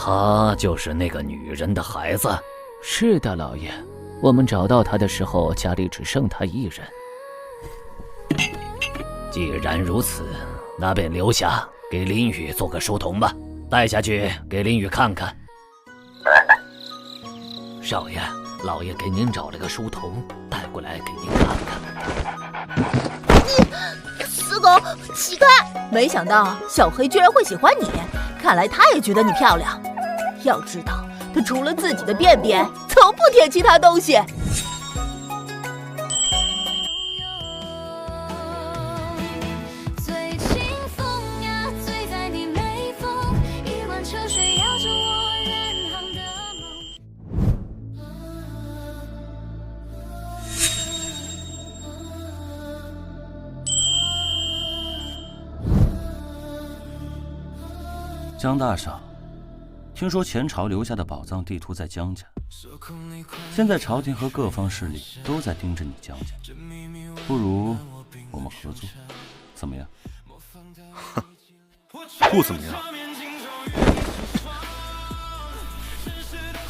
他就是那个女人的孩子？是的，老爷。我们找到他的时候，家里只剩他一人。既然如此，那便留下给林雨做个书童吧，带下去给林雨看看。少爷，老爷给您找了个书童，带过来给您看看。你死狗，起开！没想到小黑居然会喜欢你，看来他也觉得你漂亮。要知道，他除了自己的便便，从不舔其他东西。江大少，听说前朝留下的宝藏地图在江家，现在朝廷和各方势力都在盯着你江家，不如我们合作，怎么样？哼，不怎么样。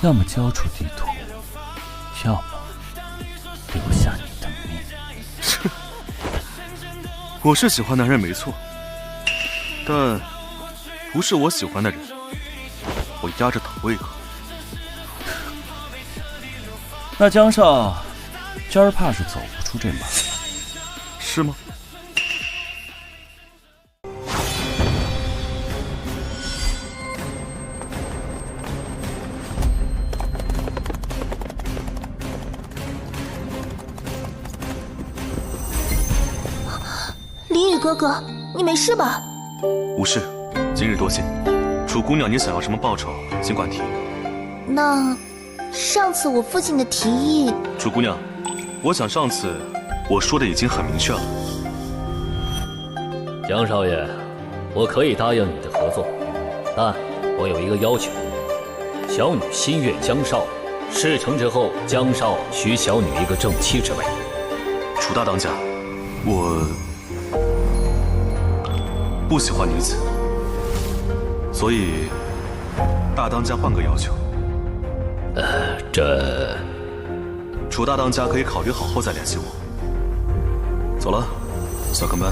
要么交出地图，要么留下你的命。哼，我是喜欢男人没错，但不是我喜欢的人，我压着头为何？那江少今儿怕是走不出这门，是吗？林雨哥哥，你没事吧？无事，今日多谢。楚姑娘，你想要什么报酬，尽管提。那上次我父亲的提议，楚姑娘，我想上次我说的已经很明确了。江少爷，我可以答应你的合作，但我有一个要求：小女心悦江少，事成之后，江少许小女一个正妻之位。楚大当家，我不喜欢女子，所以大当家换个要求。这楚大当家可以考虑好后再联系我。走了，小跟班。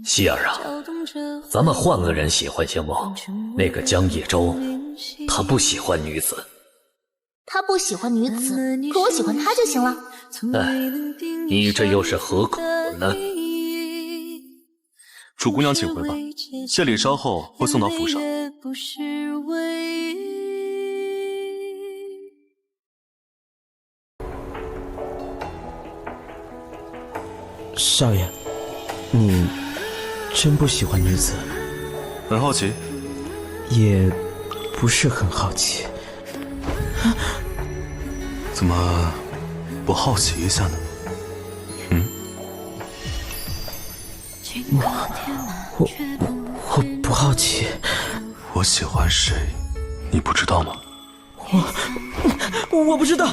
希儿啊，咱们换个人喜欢行不？那个江叶舟，他不喜欢女子。他不喜欢女子，可我喜欢他就行了。你这又是何苦呢？楚姑娘请回吧，谢礼稍后会送到府上。少爷，你真不喜欢女子？很好奇，也不是很好奇。怎么不好奇一下呢？我不好奇。我喜欢谁，你不知道吗？我不知道。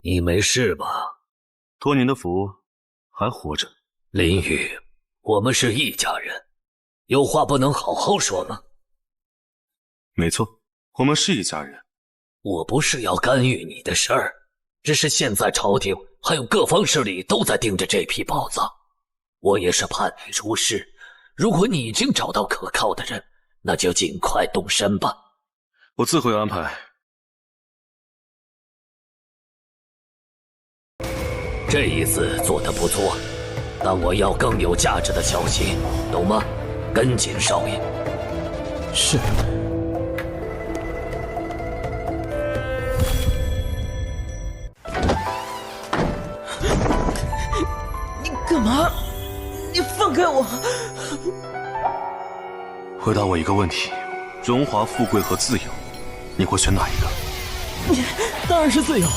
你没事吧？托您的福，还活着。林雨，我们是一家人，有话不能好好说吗？没错，我们是一家人。我不是要干预你的事儿，只是现在朝廷还有各方势力都在盯着这批宝藏，我也是怕你出事。如果你已经找到可靠的人，那就尽快动身吧。我自会安排。这一次做得不错，但我要更有价值的消息，懂吗？跟紧少爷。是。你干嘛？你放开我！回答我一个问题：荣华富贵和自由，你会选哪一个？当然是自由。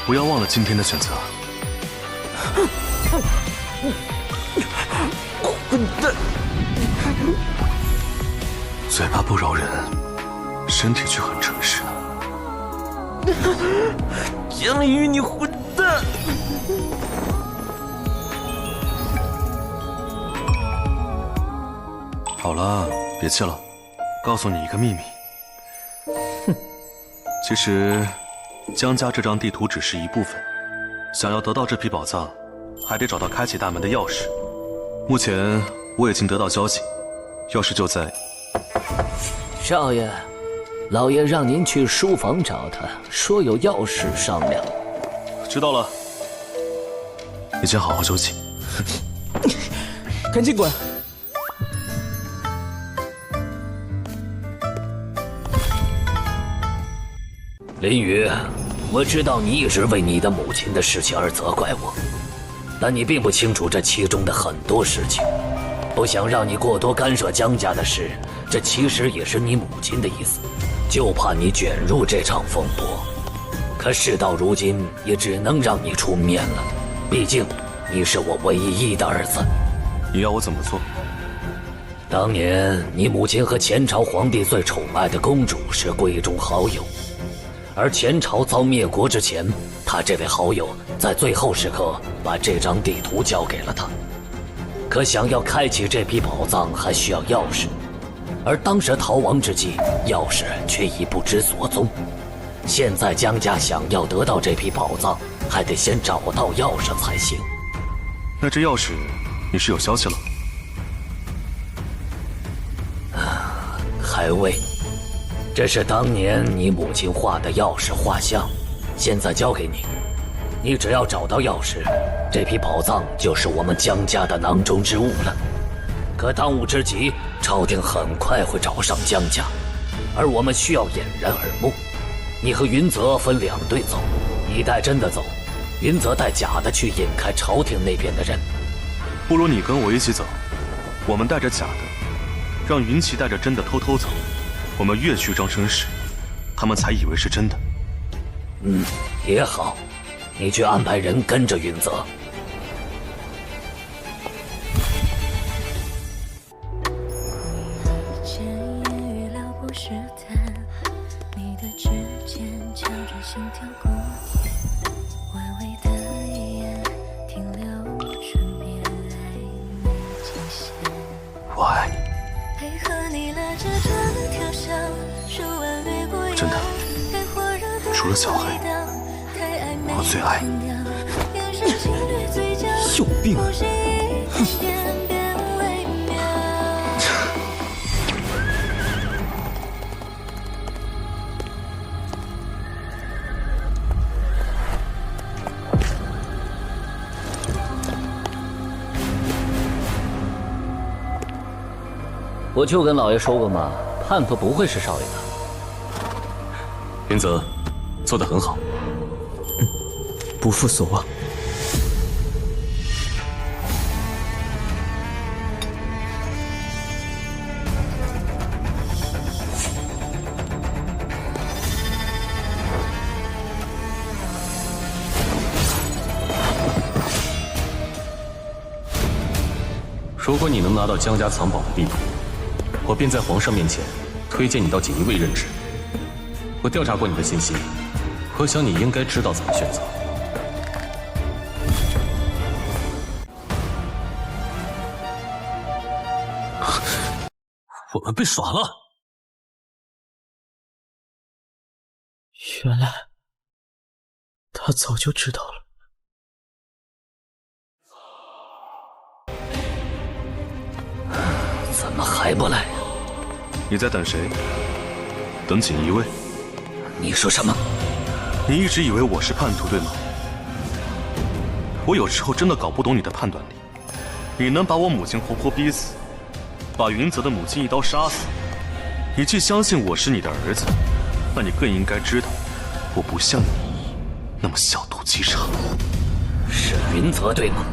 不要忘了今天的选择。混蛋！嘴巴不饶人，身体却很诚实。江离宇，你混蛋！好了，别气了，告诉你一个秘密。哼，其实江家这张地图只是一部分，想要得到这批宝藏，还得找到开启大门的钥匙。目前我已经得到消息，钥匙就在……少爷，老爷让您去书房找他，说有要事商量。知道了，你先好好休息。赶紧滚！林宇，我知道你一直为你的母亲的事情而责怪我，但你并不清楚这其中的很多事情。不想让你过多干涉江家的事，这其实也是你母亲的意思，就怕你卷入这场风波。可事到如今，也只能让你出面了，毕竟你是我唯一的儿子。你要我怎么做？当年你母亲和前朝皇帝最宠爱的公主是闺中好友，而前朝遭灭国之前，他这位好友在最后时刻把这张地图交给了他。可想要开启这批宝藏，还需要钥匙，而当时逃亡之际，钥匙却已不知所踪。现在江家想要得到这批宝藏，还得先找到钥匙才行。那这钥匙，你是有消息了？还未。这是当年你母亲画的钥匙画像，现在交给你。你只要找到钥匙，这批宝藏就是我们江家的囊中之物了。可当务之急，朝廷很快会找上江家，而我们需要掩人耳目。你和云泽分两队走，你带真的走，云泽带假的去引开朝廷那边的人。不如你跟我一起走，我们带着假的，让云奇带着真的偷偷走，我们越虚张声势，他们才以为是真的。也好，你去安排人跟着云泽。我爱你。真的，除了小黑，我最爱你。有病！我就跟老爷说过嘛，叛徒不会是少爷的。云泽，做得很好。不负所望。如果你能拿到江家藏宝的地图，我便在皇上面前推荐你到锦衣卫任职。我调查过你的信息，我想你应该知道怎么选择。我们被耍了。原来他早就知道了。怎么还不来？你在等谁？等锦衣卫？你说什么？你一直以为我是叛徒，对吗？我有时候真的搞不懂你的判断力。你能把我母亲活活逼死，把云泽的母亲一刀杀死，你既相信我是你的儿子，那你更应该知道，我不像你那么小肚鸡肠。是云泽对吗？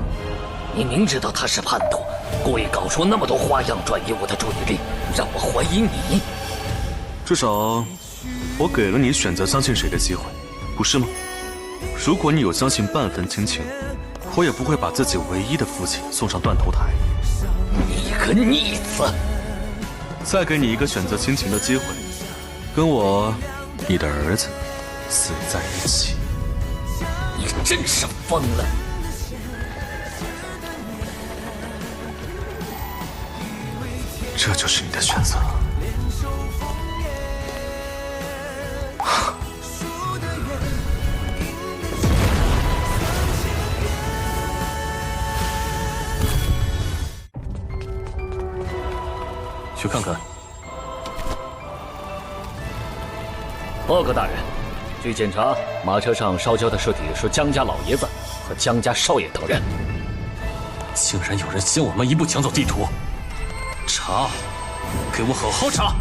你明知道他是叛徒，故意搞出那么多花样转移我的注意力，让我怀疑你。至少我给了你选择相信谁的机会，不是吗？如果你有相信半分亲情，我也不会把自己唯一的父亲送上断头台。你个逆子！再给你一个选择亲情的机会，跟我，你的儿子，死在一起。你真是疯了！这就是你的选择。去看看。报告大人，据检查，马车上烧焦的尸体是江家老爷子和江家少爷等人。竟然有人先我们一步抢走地图！查，给我好好查！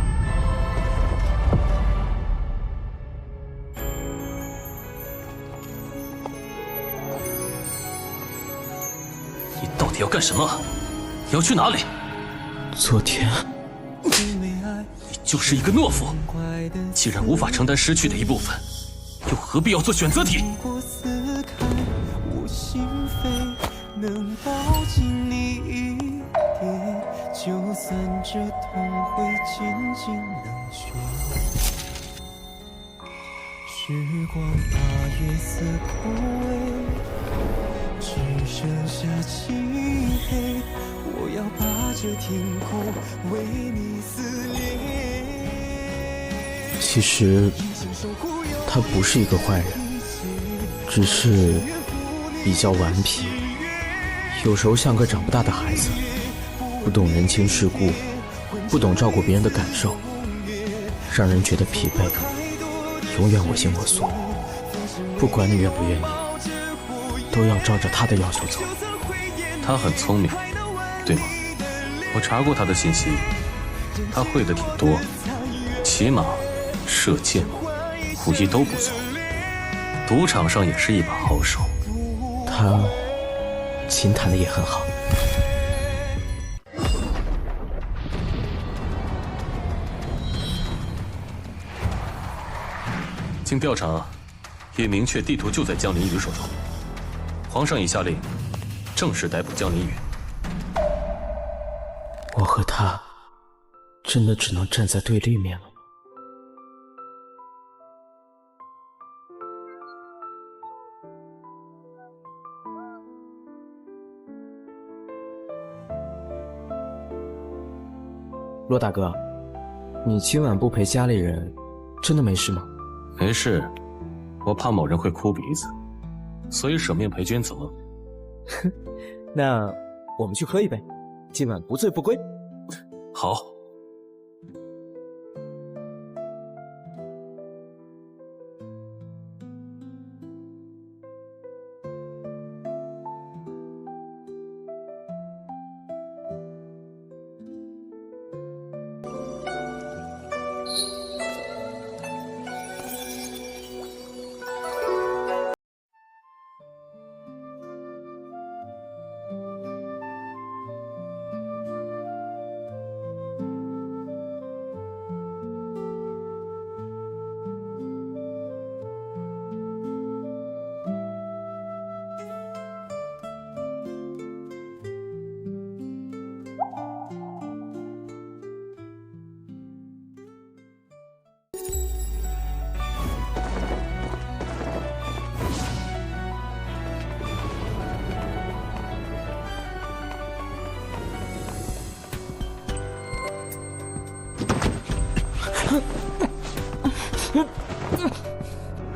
你到底要干什么？要去哪里？昨天，你就是一个懦夫。既然无法承担失去的一部分，又何必要做选择题？能抱紧你一点，就算这痛会渐渐冷却。时光把月色枯萎，只剩下漆黑。我要把这天空为你撕裂。其实他不是一个坏人，只是比较顽皮。有时候像个长不大的孩子，不懂人情世故，不懂照顾别人的感受，让人觉得疲惫，永远我行我素。不管你愿不愿意，都要照着他的要求走。他很聪明，对吗？我查过他的信息，他会的挺多，骑马、射箭、武艺都不错，赌场上也是一把好手。他琴弹的也很好。经调查，也明确地图就在江林宇手中。皇上已下令，正式逮捕江林宇。我和他真的只能站在对立面了吗？骆大哥，你今晚不陪家里人，真的没事吗？没事，我怕某人会哭鼻子，所以舍命陪君走。那我们去喝一杯，今晚不醉不归。好。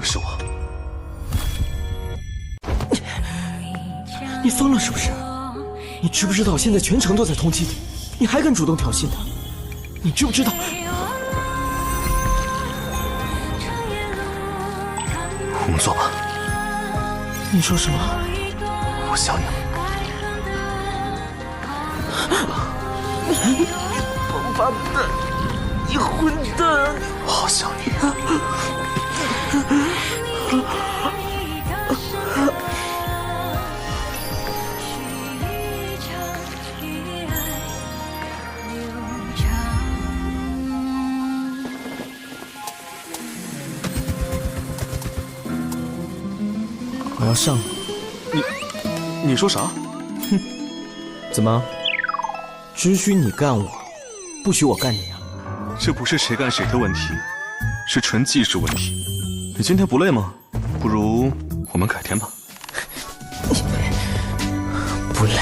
是我。你疯了是不是？你知不知道现在全城都在通缉你，你还敢主动挑衅他？你知不知道？我们走吧。你说什么？我想你了。王八蛋！你混蛋！我好想你。我要上了。你说啥？哼，怎么？只许你干我，不许我干你啊？这不是谁干谁的问题，是纯技术问题。你今天不累吗？不如我们改天吧。不累。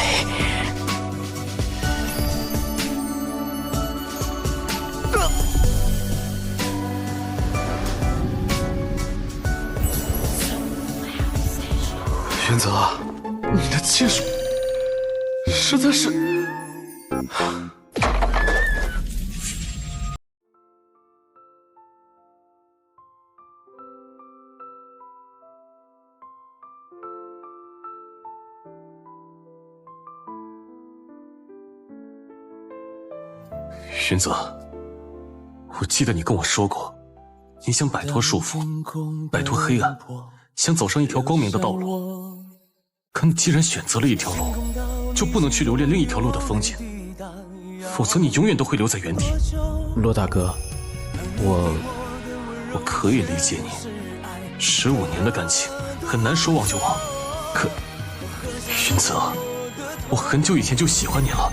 云泽，你的技术实在是……云泽，我记得你跟我说过，你想摆脱束缚，摆脱黑暗，想走上一条光明的道路。可你既然选择了一条路，就不能去留恋另一条路的风景，否则你永远都会留在原地。骆大哥，我可以理解你，15年的感情很难说忘就忘。可云泽，我很久以前就喜欢你了，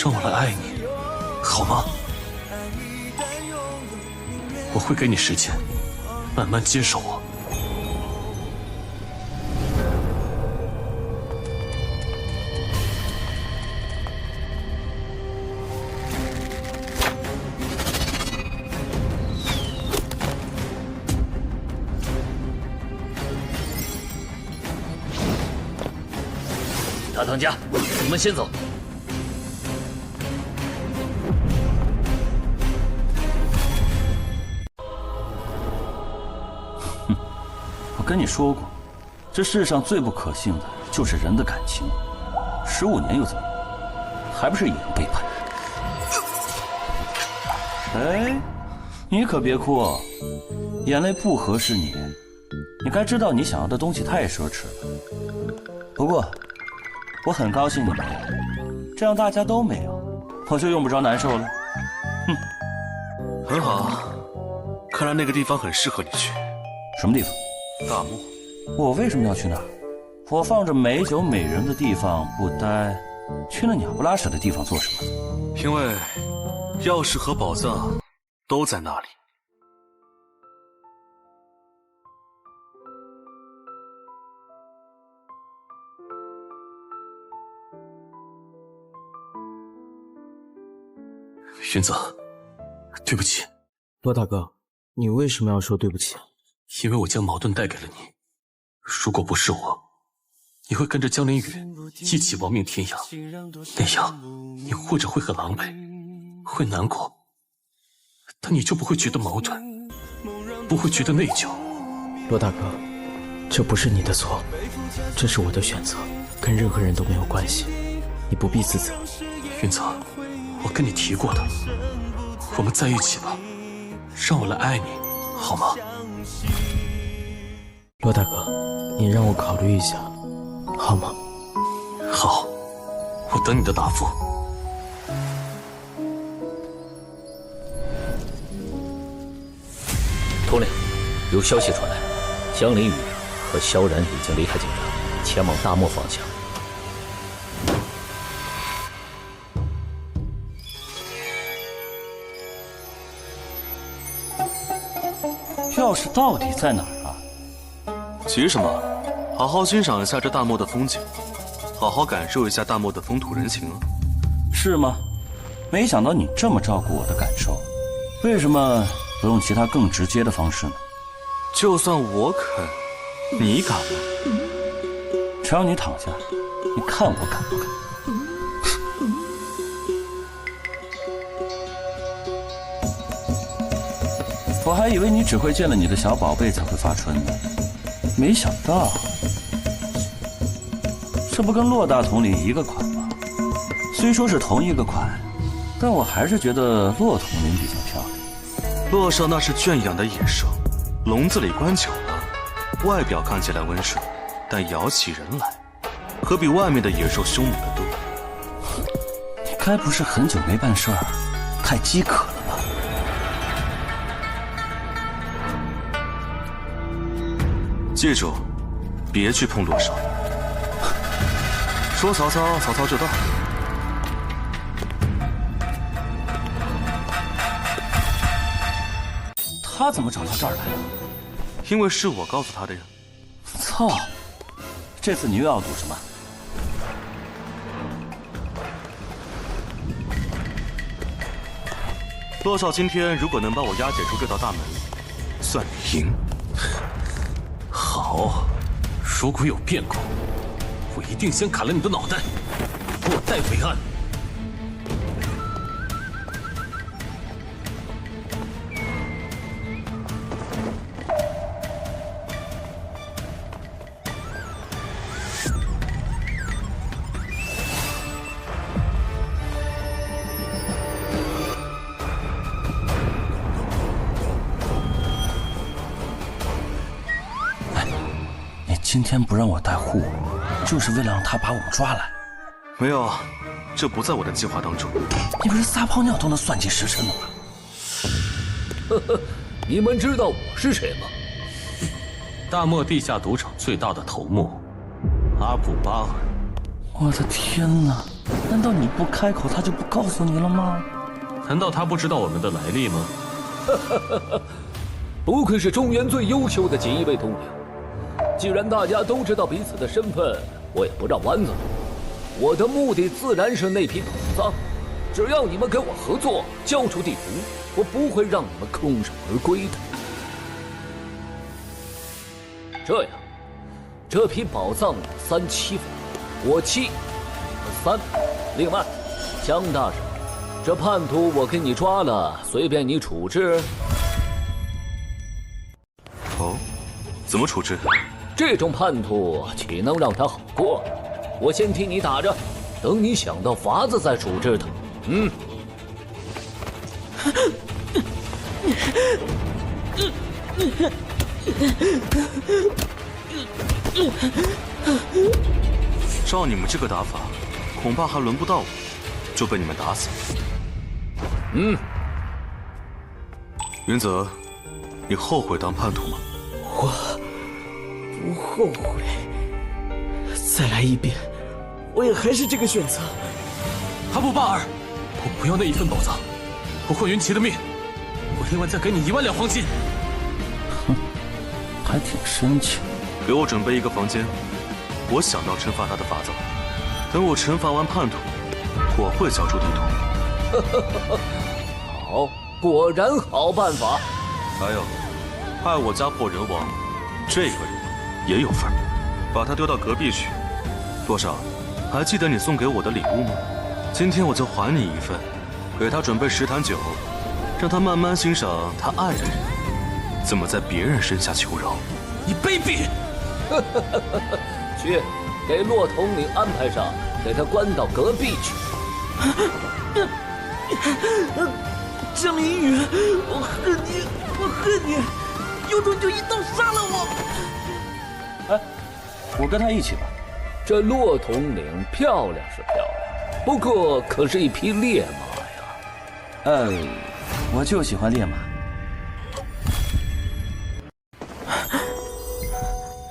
让我来爱你，好吗？我会给你时间，慢慢接受我。大当家，你们先走。我跟你说过，这世上最不可信的就是人的感情。15年又怎么样？还不是也背叛？哎，你可别哭哦，眼泪不合适你。你该知道，你想要的东西太奢侈了。不过，我很高兴你没有，这样大家都没有，我就用不着难受了。哼，很好，看来那个地方很适合你去。什么地方？大漠。我为什么要去那儿？我放着美酒美人的地方不待，去那鸟不拉屎的地方做什么？因为钥匙和宝藏都在那里。云泽，对不起。骆大哥，你为什么要说对不起？因为我将矛盾带给了你。如果不是我，你会跟着江凌雨一起亡命天涯，那样你或者会很狼狈，会难过，但你就不会觉得矛盾，不会觉得内疚。骆大哥，这不是你的错，这是我的选择，跟任何人都没有关系，你不必自责。云泽，我跟你提过的，我们在一起吧，让我来爱你，好吗？骆大哥，你让我考虑一下，好吗？好，我等你的答复。统领，有消息传来，江凌雨和萧然已经离开警察，前往大漠方向。钥匙到底在哪儿啊？急什么？好好欣赏一下这大漠的风景，好好感受一下大漠的风土人情啊。是吗？没想到你这么照顾我的感受，为什么不用其他更直接的方式呢？就算我肯，你敢吗？只要你躺下，你看我敢不敢？我还以为你只会见了你的小宝贝才会发春呢，没想到，这不跟骆大统领一个款吗？虽说是同一个款，但我还是觉得骆统领比较漂亮。骆少那是圈养的野兽，笼子里关久了，外表看起来温顺，但咬起人来，可比外面的野兽凶猛得多。你该不是很久没办事儿，太饥渴了吧？记住，别去碰骆少。说曹操，曹操就到。他怎么找到这儿来了？因为是我告诉他的呀。操！这次你又要赌什么？骆少今天如果能把我押解出这道大门，算你赢。好，如果有变故，我一定先砍了你的脑袋，落袋为安。今天不让我带护，就是为了让他把我们抓来。没有，这不在我的计划当中。你不是撒泡尿都能算计时辰的吗？呵呵，你们知道我是谁吗？大漠地下赌场最大的头目阿布巴尔。我的天哪！难道你不开口，他就不告诉你了吗？难道他不知道我们的来历吗？不愧是中原最优秀的锦衣卫统领。既然大家都知道彼此的身份，我也不绕弯子了。我的目的自然是那批宝藏，只要你们跟我合作，交出地图，我不会让你们空手而归的。这样，这批宝藏3期分，我7，你们3。另外，江大人，这叛徒我给你抓了，随便你处置。哦，怎么处置？这种叛徒岂能让他好过？我先替你打着，等你想到法子再处置他。照你们这个打法，恐怕还轮不到我，就被你们打死。云泽，你后悔当叛徒吗？不后悔，再来一遍，我也还是这个选择。阿布巴尔，我不要那一份宝藏，我换云奇的命，我另外再给你1万两黄金。哼，还挺深情。给我准备一个房间，我想到惩罚他的法子了。等我惩罚完叛徒，我会交出地图。好，果然好办法。还有，害我家破人亡，这个人也有份儿，把他丢到隔壁去。多少？还记得你送给我的礼物吗？今天我就还你一份，给他准备10坛酒，让他慢慢欣赏他爱的人怎么在别人身下求饶。你卑鄙！去，给骆统领安排上，给他关到隔壁去。江林宇，我恨你，我恨你，有种就一刀杀了我！哎，我跟他一起吧。这骆统领漂亮是漂亮，不过可是一匹烈马呀。我就喜欢烈马。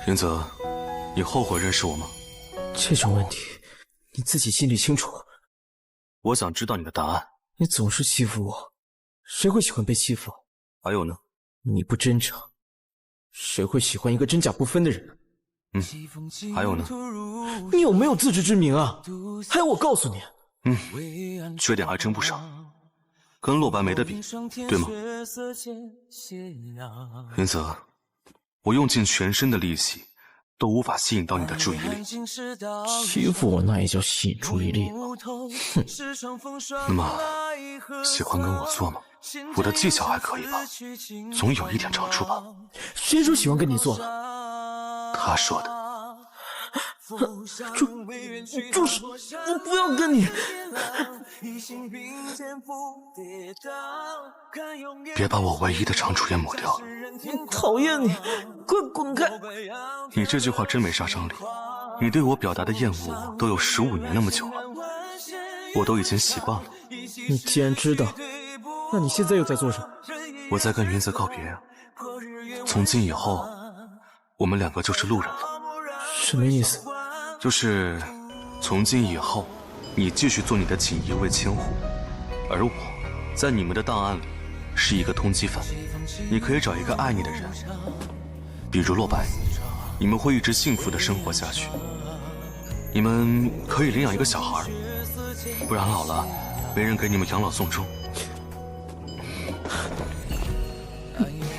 云泽，你后悔认识我吗？这种问题，你自己心里清楚。我想知道你的答案。你总是欺负我，谁会喜欢被欺负？还有呢？你不真诚，谁会喜欢一个真假不分的人呢？还有呢？你有没有自知之明啊？还有我告诉你，缺点还真不少，跟洛白没得比，对吗？云泽，我用尽全身的力气，都无法吸引到你的注意力。欺负我那也叫吸引注意力吗？哼！那么，喜欢跟我做吗？我的技巧还可以吧，总有一点长处吧。谁说喜欢跟你做了？他说的。住手！我不要跟你。别把我唯一的长处也抹掉了。讨厌你，快滚开！你这句话真没杀伤力。你对我表达的厌恶都有15年那么久了，我都已经习惯了。你既然知道，那你现在又在做什么？我在跟云泽告别。从今以后，我们2个就是路人了。什么意思？就是从今以后，你继续做你的锦衣卫千户，而我，在你们的档案里是一个通缉犯。你可以找一个爱你的人，比如洛白，你们会一直幸福的生活下去。你们可以领养一个小孩，不然老了没人给你们养老送终。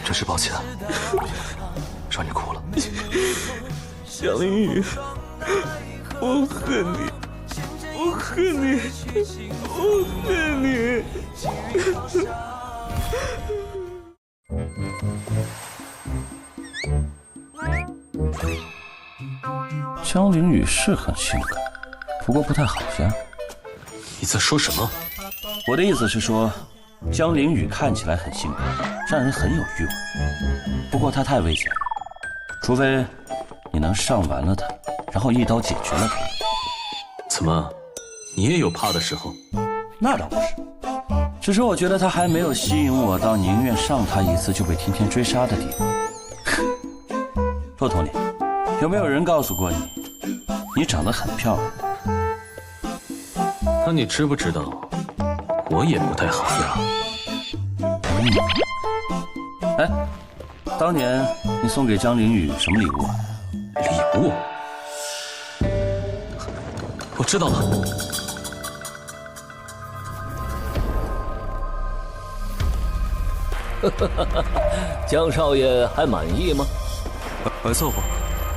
真是抱歉，让你哭了。江凌雨，我恨你，我恨你，我恨你。江凌雨是很性感，不过不太好相。你在说什么？我的意思是说，江凌雨看起来很性感，让人很有欲望。不过她太危险了，除非你能上完了她，然后一刀解决了她。怎么，你也有怕的时候？那倒不是，只是我觉得她还没有吸引我到宁愿上她一次就被天天追杀的地步。骆驼脸，有没有人告诉过你，你长得很漂亮？那你知不知道，我也不太好呀。哎，当年你送给江凌雨什么礼物啊？礼物？我知道了。江少爷还满意吗？还凑合。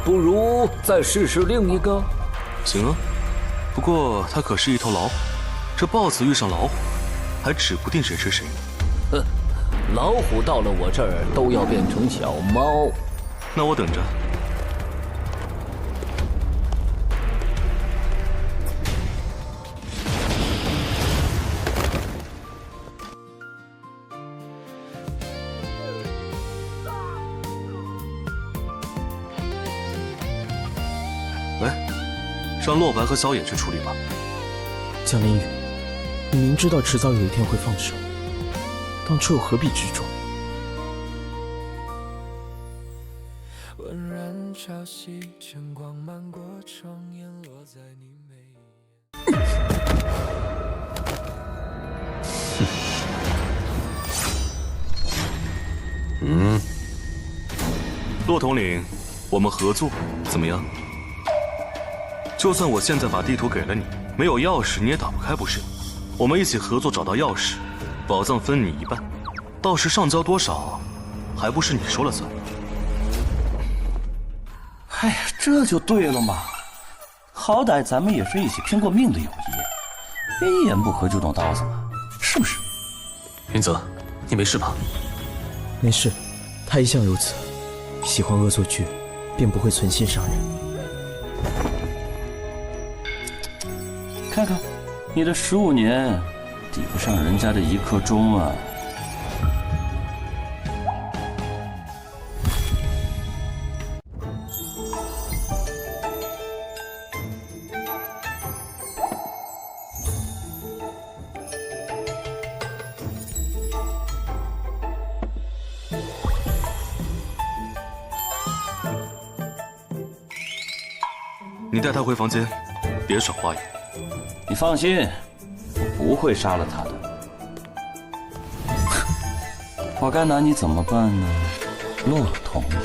不如再试试另一个。行啊，不过它可是一头老虎，这豹子遇上老虎，还指不定谁吃谁。哼，老虎到了我这儿都要变成小猫。那我等着。来，让洛白和萧野去处理吧。江凌雨，你明知道迟早有一天会放手，当初又何必执着？温然潮汐，晨光漫过窗沿，落在你眉眼。骆统领，我们合作怎么样？就算我现在把地图给了你，没有钥匙你也打不开，不是？我们一起合作找到钥匙，宝藏分你一半，到时上交多少，还不是你说了算。哎呀，这就对了嘛！好歹咱们也是一起拼过命的友谊，别一言不合就动刀子嘛，是不是？云泽，你没事吧？没事，他一向如此，喜欢恶作剧，便不会存心伤人。看看，你的15年抵不上人家的1刻钟啊！你带他回房间，别耍花样。你放心，我不会杀了他的。我该拿你怎么办呢，骆统领？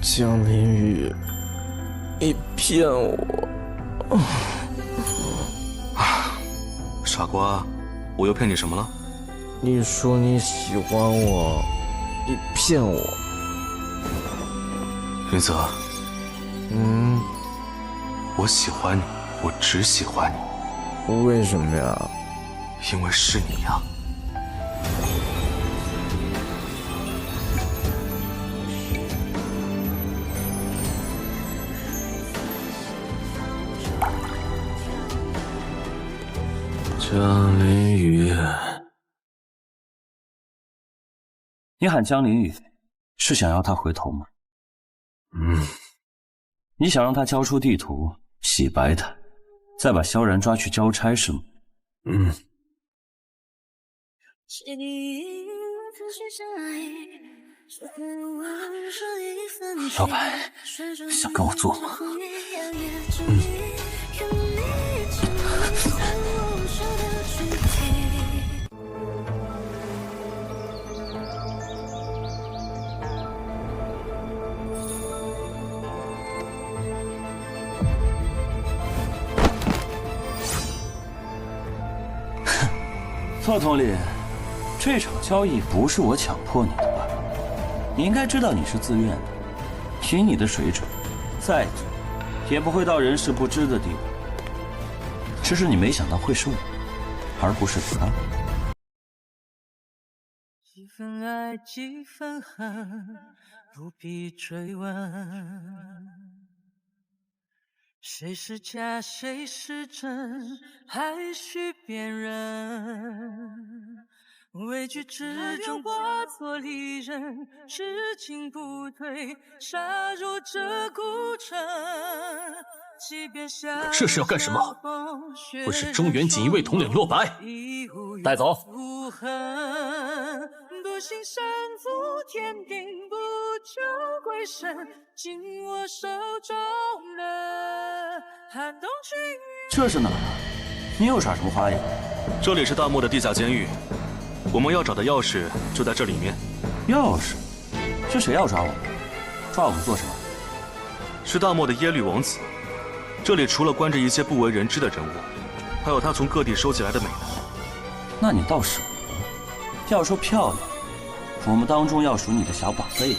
江凌雨，你骗我！傻瓜，我又骗你什么了？你说你喜欢我，你骗我。云泽，我喜欢你，我只喜欢你。为什么呀？因为是你呀。江凌雨，你喊江凌雨，是想要他回头吗？你想让他交出地图，洗白他，再把萧然抓去交差是吗？老板想跟我做吗？贺统领，这场交易不是我强迫你的吧？你应该知道你是自愿的。以你的水准，再做也不会到人事不知的地步。只是你没想到会是我，而不是他。几分爱，几分恨，不必追问。谁是假，谁是真，还需辨认。畏惧之中化作利刃，知进不退，杀入这古城。这是要干什么？会是中原锦衣卫统领洛白？带走。不信神足天定，不求鬼神，紧握手中人，撼动群玉。这是哪儿啊？你又耍什么花样？这里是大漠的地下监狱，我们要找的钥匙就在这里面。钥匙？是谁要抓我们？抓我们做什么？是大漠的耶律王子。这里除了关着一些不为人知的人物，还有他从各地收集来的美男。那你倒是要说漂亮，我们当中要数你的小宝贝。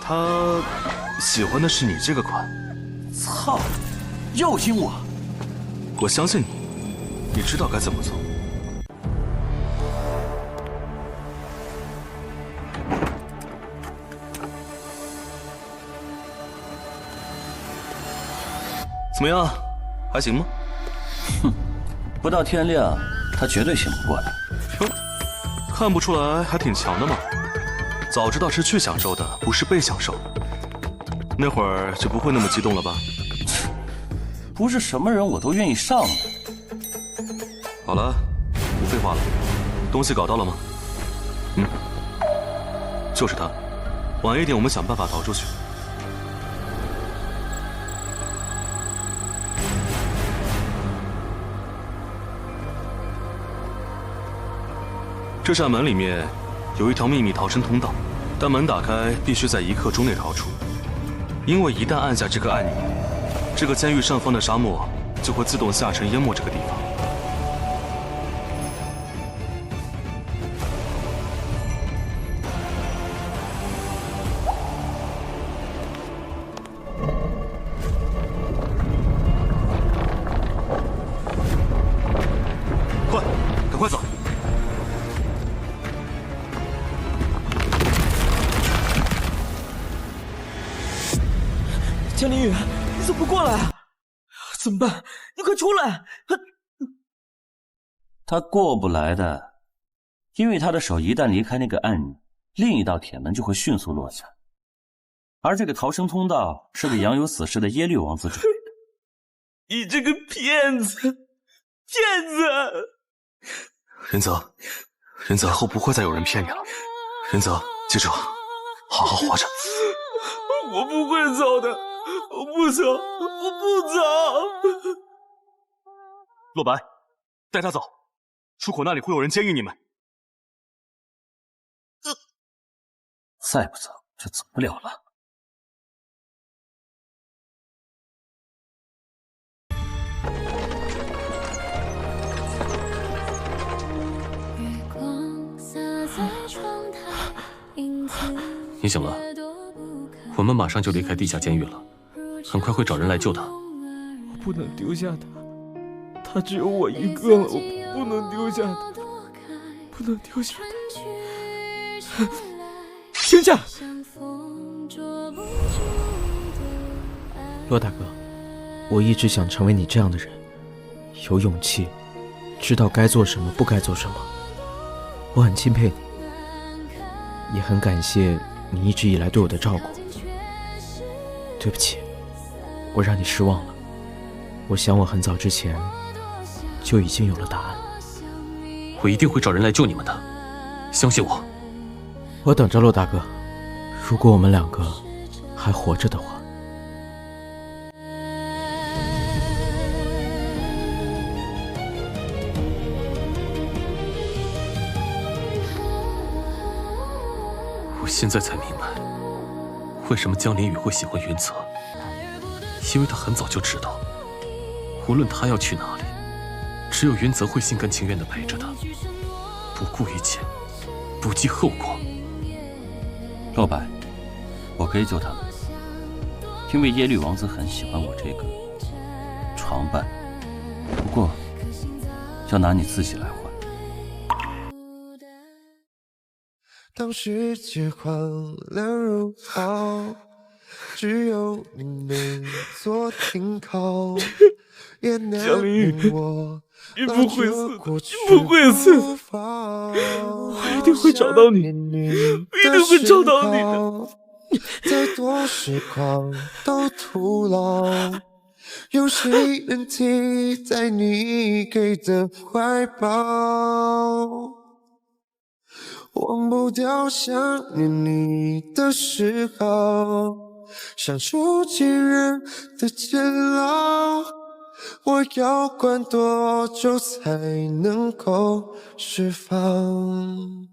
他喜欢的是你这个款。操，又听我！我相信你，你知道该怎么做。怎么样，还行吗？哼，不到天亮，他绝对醒不过来。哟，看不出来还挺强的嘛。早知道是去享受的，不是被享受，那会儿就不会那么激动了吧？不是什么人我都愿意上的。好了，不废话了，东西搞到了吗？就是他。晚一点我们想办法逃出去。这扇门里面有一条秘密逃生通道，但门打开必须在1刻钟内逃出，因为一旦按下这个按钮，这个监狱上方的沙漠就会自动下沉淹没这个地方。快，赶快走！江凌宇，你怎么不过来啊？怎么办？你快出来！他过不来的，因为他的手一旦离开那个按钮，另一道铁门就会迅速落下。而这个逃生通道是给杨有死士的耶律王子准备的。你这个骗子！骗子！仁泽，仁泽，以后不会再有人骗你了。仁泽，记住，好好活着。我不会走的，我不走，我不走。洛白，带他走，出口那里会有人监狱你们。再不走就走不了了。你醒了，我们马上就离开地下监狱了，很快会找人来救他。我不能丢下他，他只有我一个了，我不能丢下他，不能丢下他。停下！骆大哥，我一直想成为你这样的人，有勇气，知道该做什么，不该做什么。我很钦佩你，也很感谢你一直以来对我的照顾。对不起，我让你失望了。我想我很早之前就已经有了答案。我一定会找人来救你们的，相信我。我等着，骆大哥。如果我们两个还活着的话。我现在才明白，为什么江林宇会喜欢云泽，因为他很早就知道，无论他要去哪里，只有云泽会心甘情愿地陪着他，不顾一切，不计后果。洛白，我可以救他们，因为耶律王子很喜欢我这个床伴，不过要拿你自己来换。当世界荒凉如草，只有你能做停靠，也难免我你不会死的，你不会死的，我一定会找到你，我一定会找到你的。再多时光都徒劳，有谁能替代你给的怀抱？忘不掉想念你的嗜好，像捉奸人的监牢，我要关多久才能够释放？